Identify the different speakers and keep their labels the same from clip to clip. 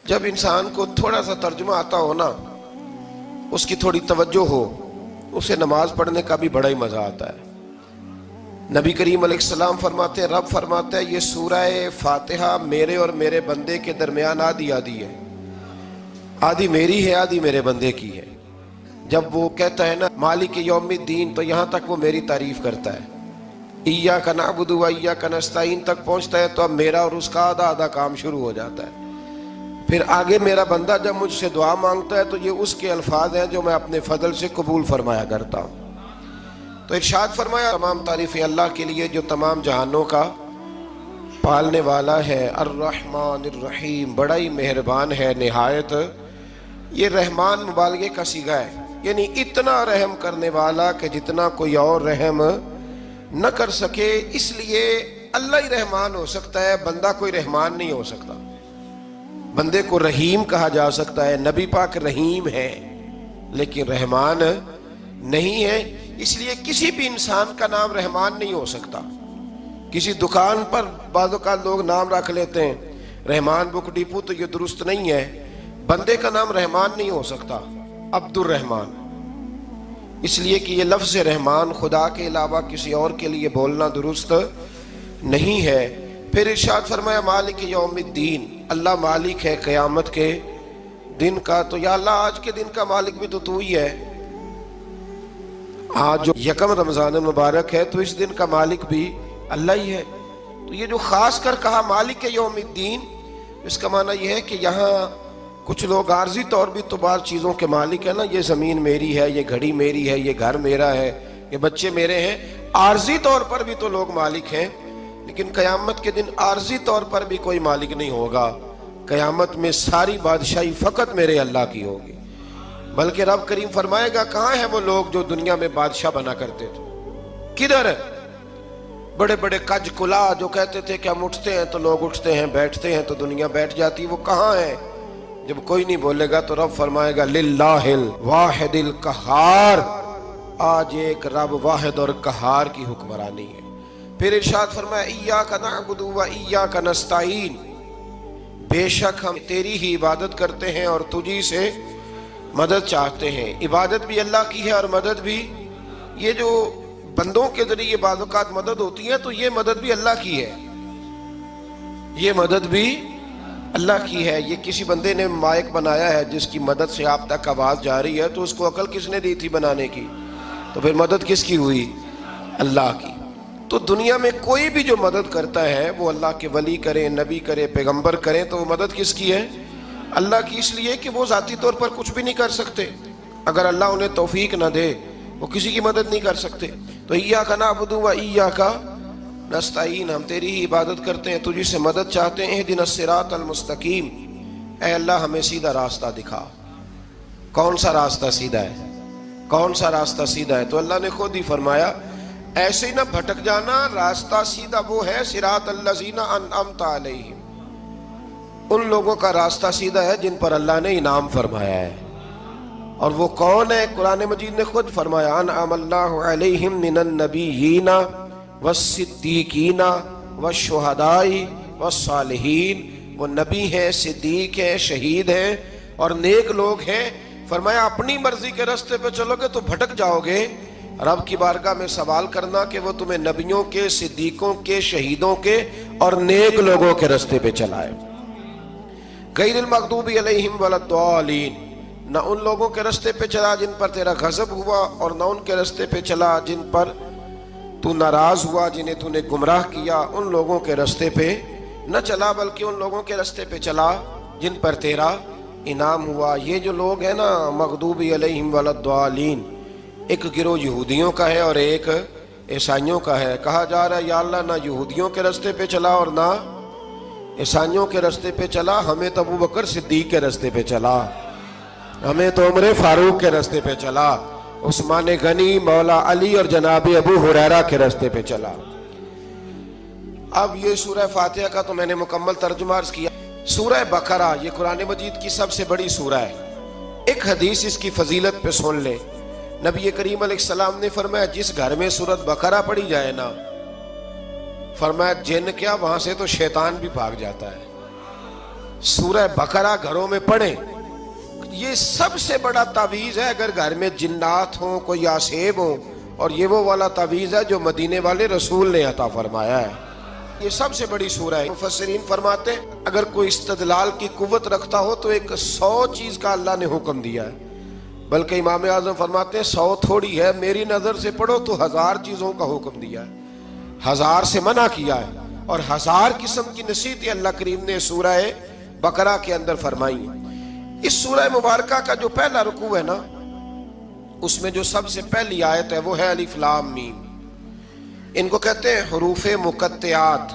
Speaker 1: جب انسان کو تھوڑا سا ترجمہ آتا ہو نا، اس کی تھوڑی توجہ ہو، اسے نماز پڑھنے کا بھی بڑا ہی مزہ آتا ہے۔ نبی کریم علیہ السلام فرماتے ہیں، رب فرماتا ہے یہ سورہ فاتحہ میرے اور میرے بندے کے درمیان آدھی آدھی ہے، آدھی میری ہے آدھی میرے بندے کی ہے۔ جب وہ کہتا ہے نا مالک یوم الدین، تو یہاں تک وہ میری تعریف کرتا ہے، ایاک نعبد و ایاک نستعین تک پہنچتا ہے تو اب میرا اور اس کا آدھا آدھا کام شروع ہو جاتا ہے۔ پھر آگے میرا بندہ جب مجھ سے دعا مانگتا ہے تو یہ اس کے الفاظ ہیں جو میں اپنے فضل سے قبول فرمایا کرتا ہوں۔ تو ارشاد فرمایا تمام تعریفیں اللہ کے لیے جو تمام جہانوں کا پالنے والا ہے، الرحمن الرحیم، بڑا ہی مہربان ہے نہایت۔ یہ رحمان مبالغے کا صیغہ ہے، یعنی اتنا رحم کرنے والا کہ جتنا کوئی اور رحم نہ کر سکے، اس لیے اللہ ہی رحمان ہو سکتا ہے، بندہ کوئی رحمان نہیں ہو سکتا۔ بندے کو رحیم کہا جا سکتا ہے، نبی پاک رحیم ہے لیکن رحمان نہیں ہے، اس لیے کسی بھی انسان کا نام رحمان نہیں ہو سکتا۔ کسی دکان پر بعض اوقات لوگ نام رکھ لیتے ہیں رحمان بک ڈپو، تو یہ درست نہیں ہے۔ بندے کا نام رحمان نہیں ہو سکتا، عبد الرحمان، اس لیے کہ یہ لفظ رحمان خدا کے علاوہ کسی اور کے لیے بولنا درست نہیں ہے۔ پھر ارشاد فرمایا مالک یوم الدین، اللہ مالک ہے قیامت کے دن کا۔ تو یا اللہ آج کے دن کا مالک بھی تو ہی ہے، آج جو یکم رمضان مبارک ہے تو اس دن کا مالک بھی اللہ ہی ہے۔ تو یہ جو خاص کر کہا مالک یوم الدین، اس کا معنی یہ ہے کہ یہاں کچھ لوگ عارضی طور بھی تو بعض چیزوں کے مالک ہیں نا، یہ زمین میری ہے، یہ گھڑی میری ہے، یہ گھر میرا ہے، یہ بچے میرے ہیں، عارضی طور پر بھی تو لوگ مالک ہیں، لیکن قیامت کے دن عارضی طور پر بھی کوئی مالک نہیں ہوگا۔ قیامت میں ساری بادشاہی فقط میرے اللہ کی ہوگی۔ بلکہ رب کریم فرمائے گا کہاں ہیں وہ لوگ جو دنیا میں بادشاہ بنا کرتے تھے، کدھر ہے؟ بڑے بڑے کج کلا جو کہتے تھے کہ ہم اٹھتے ہیں تو لوگ اٹھتے ہیں، بیٹھتے ہیں تو دنیا بیٹھ جاتی، وہ کہاں ہیں؟ جب کوئی نہیں بولے گا تو رب فرمائے گا للہ الواحد القہار، آج ایک رب واحد اور قہار کی حکمرانی ہے۔ پھر ارشاد فرمایا ایاک نعبد و ایاک نستعین، بے شک ہم تیری ہی عبادت کرتے ہیں اور تجھی سے مدد چاہتے ہیں۔ عبادت بھی اللہ کی ہے اور مدد بھی، یہ جو بندوں کے ذریعے بعض اوقات مدد ہوتی ہے تو یہ مدد بھی اللہ کی ہے، یہ مدد بھی اللہ کی ہے۔ یہ کسی بندے نے مائک بنایا ہے جس کی مدد سے آپ تک آواز جا رہی ہے، تو اس کو عقل کس نے دی تھی بنانے کی؟ تو پھر مدد کس کی ہوئی؟ اللہ کی۔ تو دنیا میں کوئی بھی جو مدد کرتا ہے وہ اللہ کے ولی کریں، نبی کرے، پیغمبر کریں، تو وہ مدد کس کی ہے؟ اللہ کی، اس لیے کہ وہ ذاتی طور پر کچھ بھی نہیں کر سکتے۔ اگر اللہ انہیں توفیق نہ دے وہ کسی کی مدد نہیں کر سکتے۔ تو ایاک نعبد و ایاک نستعین، ہم تیری ہی عبادت کرتے ہیں، تجھی سے مدد چاہتے ہیں۔ اہدنا الصراط المستقیم، اے اللہ ہمیں سیدھا راستہ دکھا۔ کون سا راستہ سیدھا ہے؟ کون سا راستہ سیدھا ہے؟ تو اللہ نے خود ہی فرمایا ایسے ہی نہ بھٹک جانا، راستہ سیدھا وہ ہے صراط الذین انعمت علیہم، ان لوگوں کا راستہ سیدھا ہے جن پر اللہ نے انعام فرمایا ہے۔ اور وہ کون ہے؟ قرآن مجید نے خود فرمایا انعم اللہ علیہم من النبیین والصدیقین والشہداء والصالحین، وہ نبی ہیں، صدیق ہیں، شہید ہیں اور نیک لوگ ہیں۔ فرمایا اپنی مرضی کے راستے پہ چلو گے تو بھٹک جاؤ گے، رب کی بارگاہ میں سوال کرنا کہ وہ تمہیں نبیوں کے، صدیقوں کے، شہیدوں کے اور نیک لوگوں کے راستے پہ چلائے۔ غیر المغضوب علیہم ولا الضالین، نہ ان لوگوں کے راستے پہ چلا جن پر تیرا غضب ہوا، اور نہ ان کے راستے پہ چلا جن پر تو ناراض ہوا، جنہیں تو نے گمراہ کیا، ان لوگوں کے راستے پہ نہ چلا، بلکہ ان لوگوں کے راستے پہ چلا جن پر تیرا انعام ہوا۔ یہ جو لوگ ہیں نا مغضوب علیہم ولا الضالین، ایک گروہ یہودیوں کا ہے اور ایک عیسائیوں کا ہے۔ کہا جا رہا ہے یا اللہ نہ یہودیوں کے راستے پہ چلا اور نہ عیسائیوں کے راستے پہ چلا، ہمیں تو ابو بکر صدیق کے راستے پہ چلا، ہمیں تو عمر فاروق کے راستے پہ چلا، عثمان غنی، مولا علی اور جناب ابو ہریرہ کے راستے پہ چلا۔ اب یہ سورہ فاتحہ کا تو میں نے مکمل ترجمہ عرض کیا۔ سورہ بقرہ یہ قرآن مجید کی سب سے بڑی سورہ ہے۔ ایک حدیث اس کی فضیلت پہ سن لے، نبی کریم علیہ السلام نے فرمایا جس گھر میں سورۃ بقرہ پڑھی جائے نا، فرمایا جن کیا وہاں سے تو شیطان بھی بھاگ جاتا ہے۔ سورہ بقرہ گھروں میں پڑھیں. یہ سب سے بڑا تعویذ ہے اگر گھر میں جنات ہوں، کوئی آسیب ہوں، اور یہ وہ والا تعویذ ہے جو مدینے والے رسول نے عطا فرمایا ہے. یہ سب سے بڑی سورہ ہے. مفسرین فرماتے ہیں اگر کوئی استدلال کی قوت رکھتا ہو تو ایک 100 چیز کا اللہ نے حکم دیا ہے، بلکہ امام اعظم فرماتے ہیں 100 تھوڑی ہے، میری نظر سے پڑھو تو 1000 چیزوں کا حکم دیا ہے، 1000 سے منع کیا ہے، اور 1000 قسم کی نصیحتیں اللہ کریم نے سورہ بقرہ کے اندر فرمائی ہیں. اس سورہ مبارکہ کا جو پہلا رکوع ہے نا، اس میں جو سب سے پہلی آیت ہے وہ ہے الف لام میم. ان کو کہتے ہیں حروف مقطعات.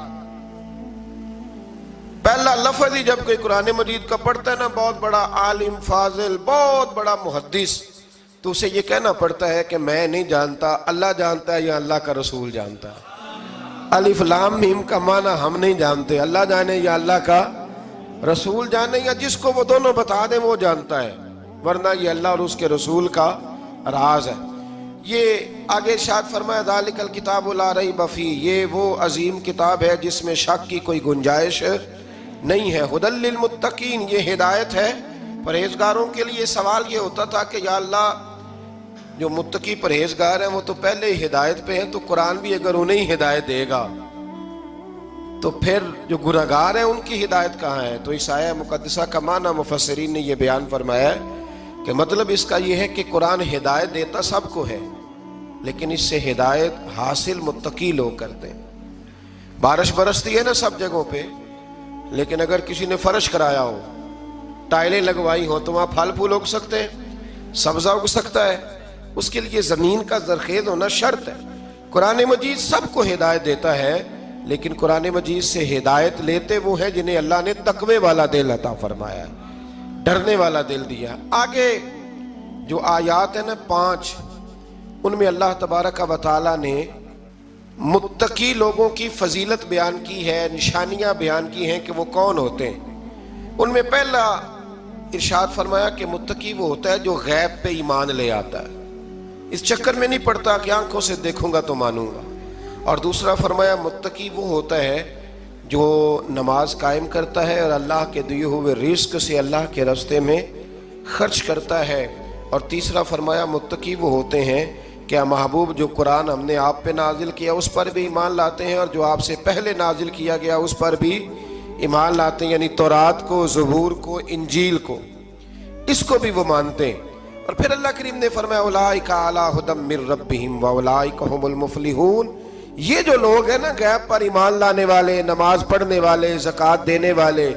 Speaker 1: پہلا لفظ ہی جب کوئی قرآن مجید کا پڑھتا ہے نا، بہت بڑا عالم فاضل، بہت بڑا محدث، تو اسے یہ کہنا پڑتا ہے کہ میں نہیں جانتا، اللہ جانتا ہے یا اللہ کا رسول جانتا ہے. الف لام میم کا معنی ہم نہیں جانتے، اللہ جانے یا اللہ کا رسول جانے، یا جس کو وہ دونوں بتا دیں وہ جانتا ہے، ورنہ یہ اللہ اور اس کے رسول کا راز ہے. یہ آگے ارشاد فرمایا ذالک الکتاب لا ریب فیہ، یہ وہ عظیم کتاب ہے جس میں شک کی کوئی گنجائش نہیں ہے. ھدی للمتقین، یہ ہدایت ہے پرہیزگاروں کے لیے. سوال یہ ہوتا تھا کہ یا اللہ جو متقی پرہیزگار ہیں وہ تو پہلے ہی ہدایت پہ ہیں، تو قرآن بھی اگر انہیں ہدایت دے گا تو پھر جو گناہگار ہیں ان کی ہدایت کہاں ہے؟ تو اس آیہ مقدسہ کا معنی مفسرین نے یہ بیان فرمایا ہے کہ مطلب اس کا یہ ہے کہ قرآن ہدایت دیتا سب کو ہے، لیکن اس سے ہدایت حاصل متقی لوگ کرتے ہیں. بارش برستی ہے نا سب جگہوں پہ، لیکن اگر کسی نے فرش کرایا ہو، ٹائلیں لگوائی ہو، تو وہاں پھل پھول اگ سکتے ہیں، سبزہ اگ سکتا ہے. اس کے لیے زمین کا زرخیز ہونا شرط ہے. قرآن مجید سب کو ہدایت دیتا ہے، لیکن قرآن مجید سے ہدایت لیتے وہ ہیں جنہیں اللہ نے تقوی والا دل عطا فرمایا ہے، ڈرنے والا دل دیا. آگے جو آیات ہیں نا 5، ان میں اللہ تبارک و تعالیٰ نے متقی لوگوں کی فضیلت بیان کی ہے، نشانیاں بیان کی ہیں کہ وہ کون ہوتے ہیں. ان میں پہلا ارشاد فرمایا کہ متقی وہ ہوتا ہے جو غیب پہ ایمان لے آتا ہے، اس چکر میں نہیں پڑتا کہ آنکھوں سے دیکھوں گا تو مانوں گا. اور دوسرا فرمایا متقی وہ ہوتا ہے جو نماز قائم کرتا ہے اور اللہ کے دیے ہوئے رزق سے اللہ کے راستے میں خرچ کرتا ہے. اور تیسرا فرمایا متقی وہ ہوتے ہیں کہ محبوب جو قرآن ہم نے آپ پہ نازل کیا اس پر بھی ایمان لاتے ہیں، اور جو آپ سے پہلے نازل کیا گیا اس پر بھی ایمان لاتے ہیں، یعنی تورات کو، زبور کو، انجیل کو، اس کو بھی وہ مانتے ہیں. اور پھر اللہ کریم نے فرمایا اولئک علی ھدی من ربہم واولئک ھم المفلحون. یہ جو لوگ ہیں نا غیب پر ایمان لانے والے، نماز پڑھنے والے، زکوٰۃ دینے والے،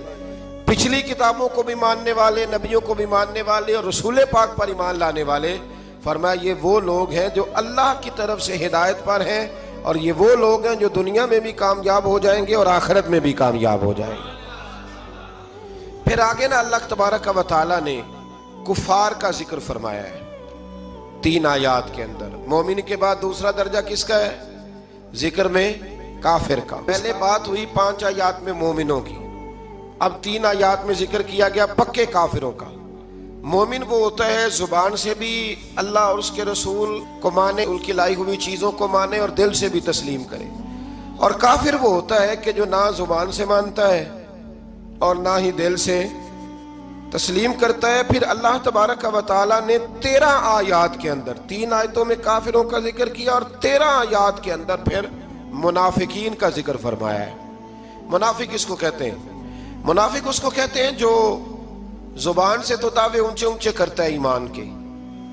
Speaker 1: پچھلی کتابوں کو بھی ماننے والے، نبیوں کو بھی ماننے والے، اور رسول پاک پر ایمان لانے والے، فرمایا یہ وہ لوگ ہیں جو اللہ کی طرف سے ہدایت پر ہیں، اور یہ وہ لوگ ہیں جو دنیا میں بھی کامیاب ہو جائیں گے اور آخرت میں بھی کامیاب ہو جائیں گے. پھر آگے نا اللہ تبارک و تعالیٰ نے کفار کا ذکر فرمایا ہے 3 آیات کے اندر. مومن کے بعد دوسرا درجہ کس کا ہے ذکر میں؟ کافر کا. پہلے بات ہوئی 5 آیات میں مومنوں کی، اب 3 آیات میں ذکر کیا گیا پکے کافروں کا. مومن وہ ہوتا ہے زبان سے بھی اللہ اور اس کے رسول کو مانے، ان کی لائی ہوئی چیزوں کو مانے اور دل سے بھی تسلیم کرے. اور کافر وہ ہوتا ہے کہ جو نہ زبان سے مانتا ہے اور نہ ہی دل سے تسلیم کرتا ہے. پھر اللہ تبارک و تعالیٰ نے 13 آیات کے اندر 3 آیتوں میں کافروں کا ذکر کیا، اور 13 آیات کے اندر پھر منافقین کا ذکر فرمایا ہے. منافق اس کو کہتے ہیں، منافق اس کو کہتے ہیں جو زبان سے تو دعوے اونچے اونچے کرتا ہے ایمان کے،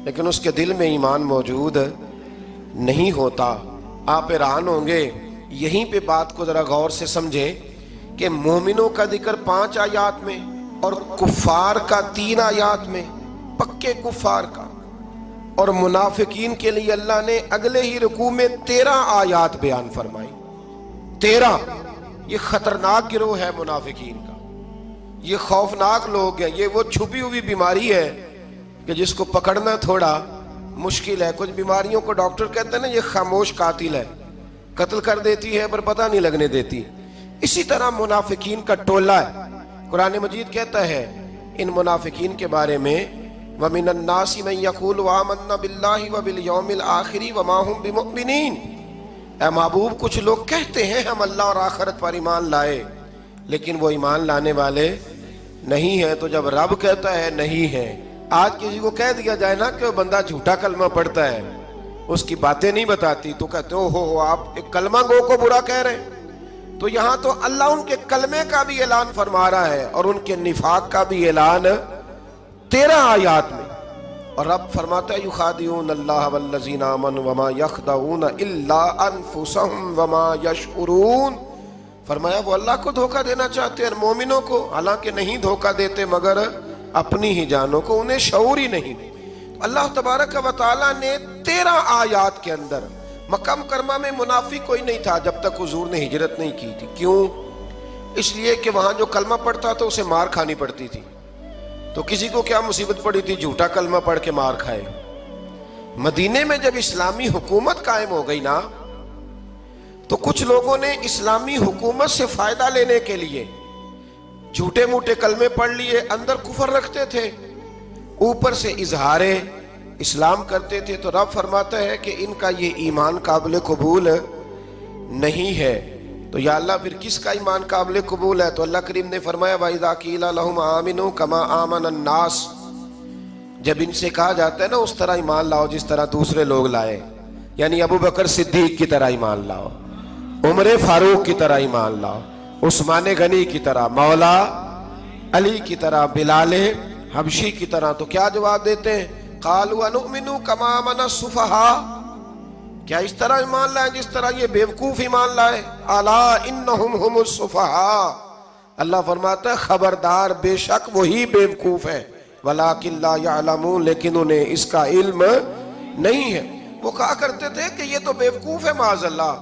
Speaker 1: لیکن اس کے دل میں ایمان موجود نہیں ہوتا. آپ حیران ہوں گے، یہیں پہ بات کو ذرا غور سے سمجھیں کہ مومنوں کا ذکر 5 آیات میں اور کفار کا 3 آیات میں، پکے کفار کا. اور منافقین کے لیے اللہ نے اگلے ہی رکوع میں 13 آیات بیان فرمائی. 13. یہ خطرناک گروہ ہے منافقین کا، یہ خوفناک لوگ ہیں. یہ وہ چھپی ہوئی بیماری ہے کہ جس کو پکڑنا تھوڑا مشکل ہے. کچھ بیماریوں کو ڈاکٹر کہتے ہیں نا یہ خاموش قاتل ہے، قتل کر دیتی ہے پر پتہ نہیں لگنے دیتی. اسی طرح منافقین کا ٹولہ ہے. قرآن مجید کہتا ہے ان منافقین کے بارے میں وَمِنَ النَّاسِ مَن يَقُولُ آمَنَّا بِاللَّهِ وَبِالْيَوْمِ الْآخِرِ وَمَا هُمْ بِمُؤْمِنِينَ. اے محبوب کچھ لوگ کہتے ہیں ہم اللہ اور آخرت پر ایمان لائے، لیکن وہ ایمان لانے والے نہیں ہے تو جب رب کہتا ہے نہیں ہے، آج کسی کو کہہ دیا جائے نا کہ وہ بندہ جھوٹا کلمہ پڑھتا ہے، اس کی باتیں نہیں بتاتی، تو کہتے ہو آپ ایک کلمہ گو کو برا کہہ رہے ہیں۔ تو یہاں تو اللہ ان کے کلمے کا بھی اعلان فرما رہا ہے اور ان کے نفاق کا بھی اعلان 13 آیات میں۔ اور رب فرماتا ہے یخادعون اللہ والذین آمنوا وما یخدعون الا انفسهم وما یشعرون، فرمایا وہ اللہ کو دھوکہ دینا چاہتے ہیں مومنوں کو، حالانکہ نہیں دھوکہ دیتے مگر اپنی ہی جانوں کو، انہیں شعور ہی نہیں۔ اللہ تبارک و تعالیٰ نے 13 آیات کے اندر مکہ مکرمہ میں منافق کوئی نہیں تھا جب تک حضور نے ہجرت نہیں کی تھی۔ کیوں؟ اس لیے کہ وہاں جو کلمہ پڑھتا تو اسے مار کھانی پڑتی تھی۔ تو کسی کو کیا مصیبت پڑی تھی جھوٹا کلمہ پڑھ کے مار کھائے۔ مدینے میں جب اسلامی حکومت قائم ہو گئی نا، تو کچھ لوگوں نے اسلامی حکومت سے فائدہ لینے کے لیے جھوٹے موٹے کلمے پڑھ لیے، اندر کفر رکھتے تھے، اوپر سے اظہار اسلام کرتے تھے۔ تو رب فرماتا ہے کہ ان کا یہ ایمان قابل قبول نہیں ہے۔ تو یا اللہ پھر کس کا ایمان قابل قبول ہے؟ تو اللہ کریم نے فرمایا وَإِذَا قِيلَ لَهُمْ آمِنُوا كَمَا آمَنَ النَّاسِ، جب ان سے کہا جاتا ہے نا اس طرح ایمان لاؤ جس طرح دوسرے لوگ لائے، یعنی ابو بکر صدیق کی طرح ایمان لاؤ، عمر فاروق کی طرح ایمان لاؤ، عثمان غنی کی طرح، مولا علی کی طرح، بلال حبشی کی طرح، تو کیا جواب دیتے ہیں؟ قَالُوا وَنُؤْمِنُوا كَمَا آمَنَ السُّفَهَاءُ، کیا اس طرح ایمان لائے جس طرح یہ بیوقوف ایمان لائے؟ الا انہم ہم السفہاء، اللہ فرماتا ہے خبردار بے شک وہی بیوقوف ہے، ولکن لا یعلمون، لیکن انہیں اس کا علم نہیں ہے۔ وہ کہا کرتے تھے کہ یہ تو بیوقوف ہے معاذ اللہ۔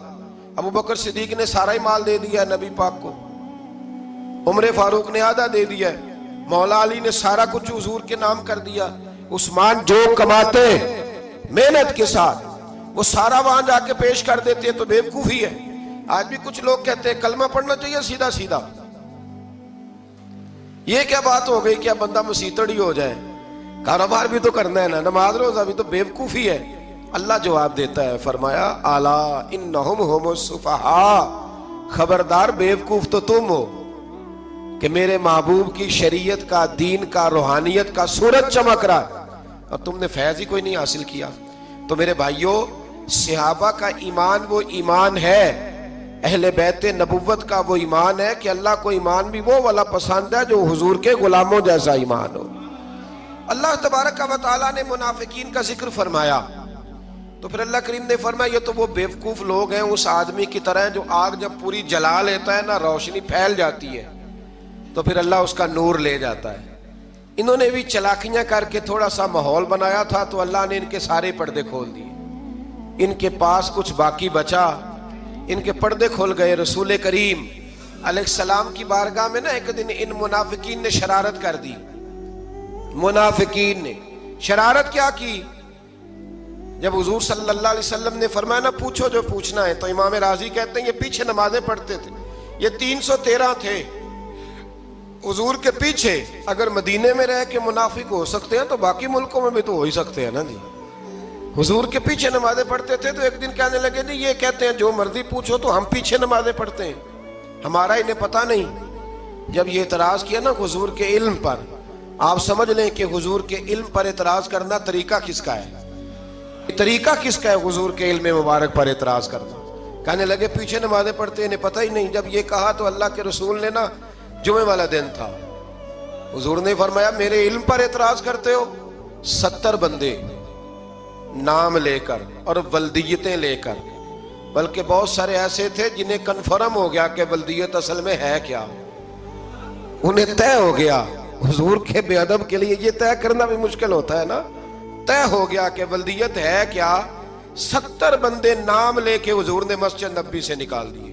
Speaker 1: ابو بکر صدیق نے سارا ہی مال دے دیا نبی پاک کو، عمر فاروق نے آدھا دے دیا، مولا علی نے سارا کچھ حضور کے نام کر دیا، عثمان جو کماتے محنت کے ساتھ وہ سارا وہاں جا کے پیش کر دیتے ہیں، تو بیوقوفی ہے۔ آج بھی کچھ لوگ کہتے ہیں کلمہ پڑھنا چاہیے سیدھا سیدھا، یہ کیا بات ہو گئی کہ بندہ مسیتڑی ہو جائے، کاروبار بھی تو کرنا ہے نا، نماز روزہ بھی، تو بیوقوفی ہے۔ اللہ جواب دیتا ہے، فرمایا الا انہم ہم السفہاء، خبردار بیوقوف تو تم ہو کہ میرے محبوب کی شریعت کا، دین کا، روحانیت کا سورج چمک رہا ہے اور تم نے فیض ہی کوئی نہیں حاصل کیا۔ تو میرے بھائیوں، صحابہ کا ایمان وہ ایمان ہے، اہل بیت نبوت کا وہ ایمان ہے کہ اللہ کو ایمان بھی وہ والا پسند ہے جو حضور کے غلاموں جیسا ایمان ہو۔ اللہ تبارک و تعالیٰ نے منافقین کا ذکر فرمایا، تو پھر اللہ کریم نے فرمایا یہ تو وہ بیوقوف لوگ ہیں اس آدمی کی طرح جو آگ جب پوری جلا لیتا ہے نا روشنی پھیل جاتی ہے تو پھر اللہ اس کا نور لے جاتا ہے۔ انہوں نے بھی چلاکیاں کر کے تھوڑا سا ماحول بنایا تھا تو اللہ نے ان کے سارے پردے کھول دیے، ان کے پاس کچھ باقی بچا، ان کے پردے کھول گئے۔ رسول کریم علیہ السلام کی بارگاہ میں نا ایک دن ان منافقین نے شرارت کر دی۔ منافقین نے شرارت کیا کی؟ جب حضور صلی اللہ علیہ وسلم نے فرمایا نا پوچھو جو پوچھنا ہے، تو امام راضی کہتے ہیں یہ پیچھے نمازیں پڑھتے تھے، یہ 313 تھے حضور کے پیچھے۔ اگر مدینے میں رہ کے منافق ہو سکتے ہیں تو باقی ملکوں میں بھی تو ہو ہی سکتے ہیں نا جی۔ حضور کے پیچھے نمازیں پڑھتے تھے، تو ایک دن کہنے لگے جی یہ کہتے ہیں جو مرضی پوچھو تو ہم پیچھے نمازیں پڑھتے ہیں، ہمارا انہیں پتہ نہیں۔ جب یہ اعتراض کیا نا حضور کے علم پر، آپ سمجھ لیں کہ حضور کے علم پر اعتراض کرنا طریقہ کس کا ہے؟ طریقہ کس کا ہے حضور کے علم مبارک پر اعتراض کرنا؟ کہنے لگے پیچھے نمازیں پڑھتے ہیں، انہیں پتہ ہی نہیں۔ جب یہ کہا تو اللہ کے رسول نے نا، جمعے والا دن تھا، حضور نے فرمایا میرے علم پر اعتراض کرتے ہو؟ 70 بندے نام لے کر اور ولدیتیں لے کر، بلکہ بہت سارے ایسے تھے جنہیں کنفرم ہو گیا کہ ولدیت اصل میں ہے کیا، انہیں طے ہو گیا۔ حضور کے بے ادب کے لیے یہ طے کرنا بھی مشکل ہوتا ہے نا، طے ہو گیا کہ ولدیت ہے کیا۔ 70 بندے نام لے کے حضور نے مسجد نبی سے نکال دیے،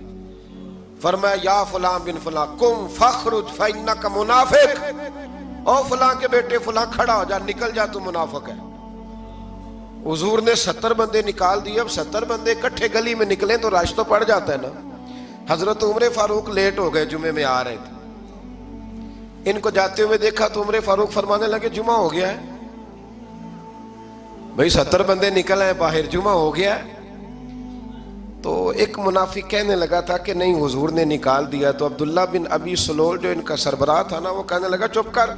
Speaker 1: فرمایا یا فلاں بن فلاں قم فخرج فإنک منافق، او فلاں کے بیٹے فلاں کھڑا ہو جا، نکل جا، تو منافق ہے۔ حضور نے 70 بندے نکال دیے۔ اب 70 بندے اکٹھے گلی میں نکلیں تو رش تو پڑ جاتا ہے نا۔ حضرت عمر فاروق لیٹ ہو گئے، جمعے میں آ رہے تھے، ان کو جاتے ہوئے دیکھا تو عمر فاروق فرمانے لگے جمعہ ہو گیا ہے بھئی، 70 بندے نکل آئے باہر، جمعہ ہو گیا ہے۔ تو ایک منافق کہنے لگا تھا کہ نہیں حضور نے نکال دیا. تو عبداللہ بن ابی سلول جو ان کا سربراہ تھا نا، وہ کہنے لگا چپ کر.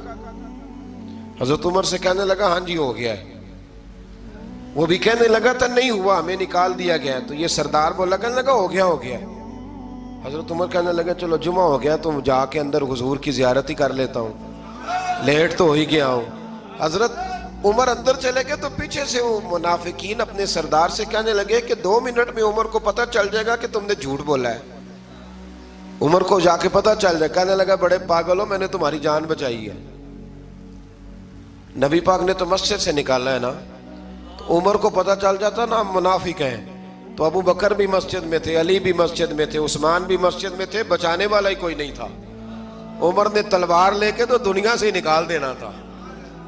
Speaker 1: حضرت عمر سے کہنے لگا ہاں جی ہو گیا ہے. وہ بھی کہنے لگا تھا نہیں ہوا، ہمیں نکال دیا گیا. تو یہ سردار بولا کہنے لگا ہو گیا ہو گیا. حضرت عمر کہنے لگا چلو جمعہ ہو گیا تو جا کے اندر حضور کی زیارت ہی کر لیتا ہوں، لیٹ تو ہو ہی گیا ہوں. حضرت عمر اندر چلے گئے تو پیچھے سے وہ منافقین اپنے سردار سے کہنے لگے کہ 2 منٹ میں عمر کو پتہ چل جائے گا کہ تم نے جھوٹ بولا ہے. عمر کو جا کے پتہ چل جائے. کہنے لگا بڑے پاگل ہو، میں نے تمہاری جان بچائی ہے. نبی پاک نے تو مسجد سے نکالا ہے نا. تو عمر کو پتہ چل جاتا نا ہم منافق ہیں، تو ابو بکر بھی مسجد میں تھے، علی بھی مسجد میں تھے، عثمان بھی مسجد میں تھے، بچانے والا ہی کوئی نہیں تھا. عمر نے تلوار لے کے تو دنیا سے ہی نکال دینا تھا.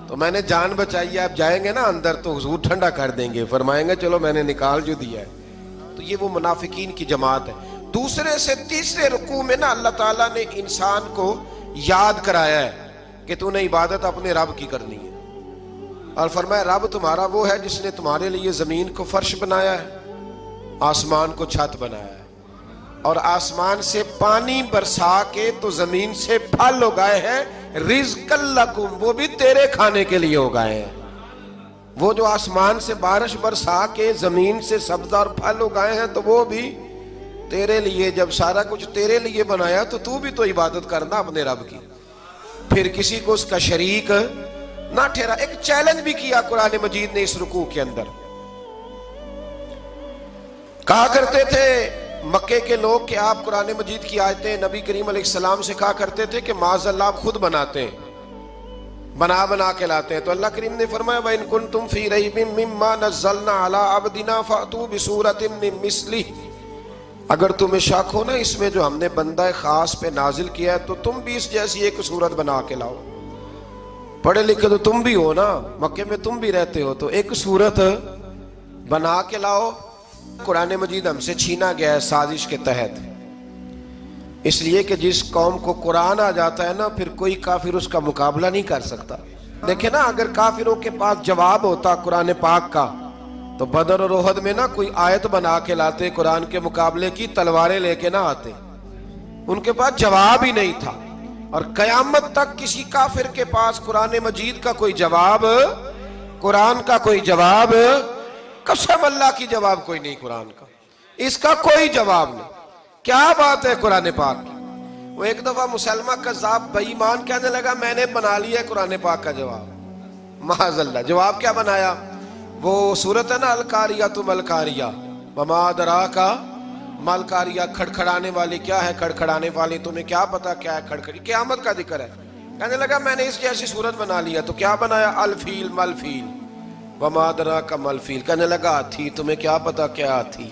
Speaker 1: تو میں نے جان بچائی ہے، آپ جائیں گے نا اندر تو حضور ٹھنڈا کر دیں گے، فرمائیں گے چلو میں نے نکال جو دیا ہے. تو یہ وہ منافقین کی جماعت ہے. دوسرے سے تیسرے رکوع میں نا اللہ تعالیٰ نے انسان کو یاد کرایا ہے کہ تو نے عبادت اپنے رب کی کرنی ہے. اور فرمایا رب تمہارا وہ ہے جس نے تمہارے لیے زمین کو فرش بنایا ہے، آسمان کو چھت بنایا ہے، اور آسمان سے پانی برسا کے تو زمین سے پھل اگائے ہیں، رزق لکم، وہ بھی تیرے کھانے کے لیے اگائے ہیں. وہ جو آسمان سے بارش برسا کے زمین سے سبز اور پھل اگائے ہیں تو وہ بھی تیرے لیے. جب سارا کچھ تیرے لیے بنایا تو بھی تو عبادت کرنا اپنے رب کی، پھر کسی کو اس کا شریک نہ ٹھہرا. ایک چیلنج بھی کیا قرآن مجید نے اس رکوع کے اندر. کہا کرتے تھے مکے کے لوگ کہ آپ قرآن مجید کی آیتیں نبی کریم علیہ السلام سے کہا کرتے تھے کہ معاذ اللہ آپ خود بناتے ہیں، بنا کے لاتے ہیں. تو اللہ کریم نے فرمایا وَإِن كُنتُمْ فِي رَيْبٍ مِّمَّا نَزَّلْنَا عَلَىٰ عَبْدِنَا فَأْتُوا بِسُورَةٍ مِّن مِّثْلِهِ، اگر تمہیں شک ہو نا اس میں جو ہم نے بندہ خاص پہ نازل کیا ہے تو تم بھی اس جیسی ایک صورت بنا کے لاؤ. پڑھے لکھے تو تم بھی ہو نا، مکے میں تم بھی رہتے ہو، تو ایک صورت بنا کے لاؤ. قرآن مجید ہم سے چھینا گیا ہے سازش کے تحت، اس لیے کہ جس قوم کو قرآن آ جاتا ہے نا پھر کوئی کافر اس کا مقابلہ نہیں کر سکتا. دیکھیں نا اگر کافروں کے پاس جواب ہوتا قرآن پاک کا تو بدر اور احد میں نا کوئی آیت بنا کے لاتے، قرآن کے مقابلے کی تلواریں لے کے نہ آتے. ان کے پاس جواب ہی نہیں تھا. اور قیامت تک کسی کافر کے پاس قرآن مجید کا کوئی جواب، قرآن کا کوئی جواب، قسم اللہ کی جواب کوئی نہیں قرآن کا، اس کا کوئی جواب نہیں. کیا بات ہے قرآن پاک کی. وہ ایک دفعہ مسلمہ کذاب بے ایمان کہنے لگا میں نے بنا لیا ہے قرآن پاک کا جواب. معاذ اللہ. جواب کیا بنایا؟ وہ سورت ہے نا القاریہ ملقاریہ وما ادراک ملقاریہ، کھڑکھڑانے والی. کیا ہے کھڑکھڑانے والی؟ تمہیں کیا پتا کیا ہے کھڑکھڑی؟ قیامت کا ذکر ہے. کہنے لگا میں نے اس جیسی صورت بنا لیا. تو کیا بنایا؟ الفیل ملفیل وما ادراک ملفیل. کہنے لگا ہاتھی، تمہیں کیا پتا کیا ہاتھی،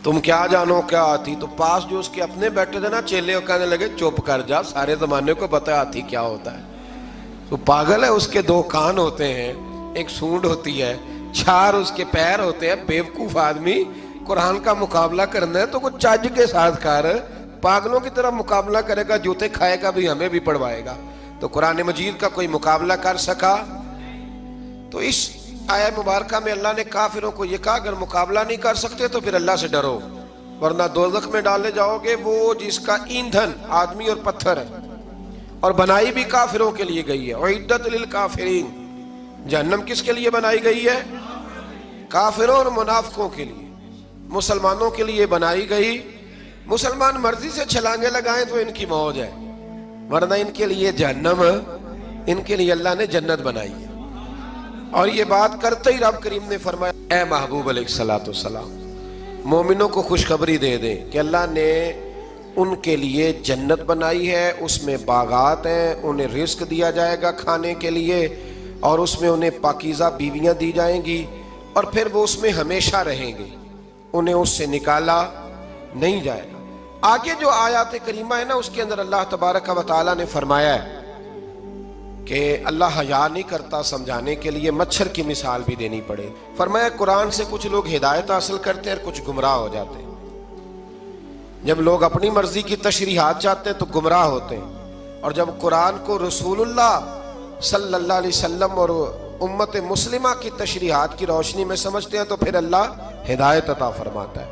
Speaker 1: تم کیا جانو کیا ہاتھی. تو پاس جو اس کے اپنے بیٹھے تھے نا چیلے، کہنے لگے چپ کر جا، سارے زمانے کو پتا ہے ہاتھی کیا ہوتا ہے. تو پاگل ہے، اس کے 2 کان ہوتے ہیں، ایک سونڈ ہوتی ہے، 4 اس کے پیر ہوتے ہیں. بیوقوف آدمی قرآن کا مقابلہ کرنا ہے تو کچھ چج کے ساتھ کر، پاگلوں کی طرح مقابلہ کرے گا، جوتے کھائے گا بھی ہمیں بھی پڑھوائے گا. تو قرآن مجید کا کوئی مقابلہ کر سکا؟ تو اس آیہ مبارکہ میں اللہ نے کافروں کو یہ کہا اگر مقابلہ نہیں کر سکتے تو پھر اللہ سے ڈرو ورنہ دوزخ میں ڈالے جاؤ گے، وہ جس کا ایندھن آدمی اور پتھر ہے، اور بنائی بھی کافروں کے لیے گئی ہے. اعدت للکافرین، جہنم کس کے لیے بنائی گئی ہے؟ کافروں اور منافقوں کے لیے. مسلمانوں کے لیے بنائی گئی. مسلمان مرضی سے چھلانگے لگائیں تو ان کی موج ہے، ورنہ ان کے لیے جہنم، ان کے لیے اللہ نے جنت بنائی ہے. اور یہ بات کرتے ہی رب کریم نے فرمایا اے محبوب علیہ السلام مومنوں کو خوشخبری دے دیں کہ اللہ نے ان کے لیے جنت بنائی ہے، اس میں باغات ہیں، انہیں رزق دیا جائے گا کھانے کے لیے، اور اس میں انہیں پاکیزہ بیویاں دی جائیں گی، اور پھر وہ اس میں ہمیشہ رہیں گے، انہیں اس سے نکالا نہیں جائے گا. آگے جو آیات کریمہ ہے نا اس کے اندر اللہ تبارک و تعالیٰ نے فرمایا ہے کہ اللہ حیا نہیں کرتا سمجھانے کے لیے مچھر کی مثال بھی دینی پڑے. فرمایا قرآن سے کچھ لوگ ہدایت حاصل کرتے ہیں اور کچھ گمراہ ہو جاتے ہیں. جب لوگ اپنی مرضی کی تشریحات چاہتے ہیں تو گمراہ ہوتے ہیں، اور جب قرآن کو رسول اللہ صلی اللہ علیہ وسلم اور امت مسلمہ کی تشریحات کی روشنی میں سمجھتے ہیں تو پھر اللہ ہدایت عطا فرماتا ہے.